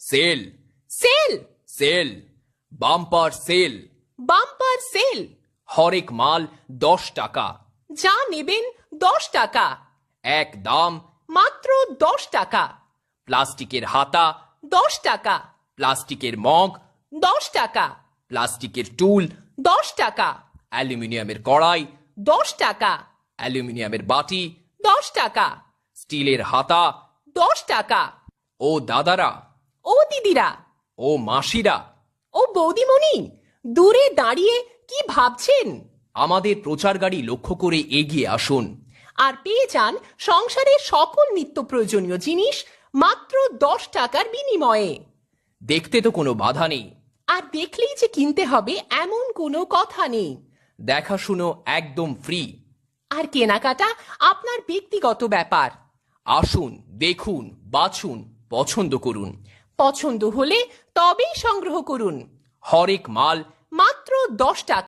Sell, sale, sale, bumper sale. Bumper sale. হরেক মাল 10 টাকা, যা নেবেন 10 টাকা, এক দাম। মাত্র 10 টাকা। প্লাস্টিকের হাতা, 10 টাকা, প্লাস্টিকের মগ, 10 টাকা, প্লাস্টিকের টুল, 10 টাকা, অ্যালুমিনিয়ামের কড়াই, 10 টাকা, অ্যালুমিনিয়ামের বাটি, 10 টাকা, স্টিলের হাতা। 10 টাকা। ও দাদারা, ও দিদিরা, ও মাসিরা, ও বৌদিমণি, দূরে দাঁড়িয়ে কি ভাবছেন? আমাদের প্রচার গাড়ি লক্ষ্য করে এগিয়ে আসুন। আর পেয়ে যান সংসারের সকল নিত্য প্রয়োজনীয় জিনিস মাত্র 10 টাকার বিনিময়ে। দেখতে তো কোনো বাধা নেই, আর দেখলেই যে কিনতে হবে এমন কোনো কথা নেই। দেখাশুনো একদম ফ্রি। আর কেনাকাটা আপনার ব্যক্তিগত ব্যাপার। আসুন, দেখুন, বাছুন, পছন্দ করুন। পছন্দ হলে তবেই সংগ্রহ করুন। হরেক মাল মাত্র 10 টাকা।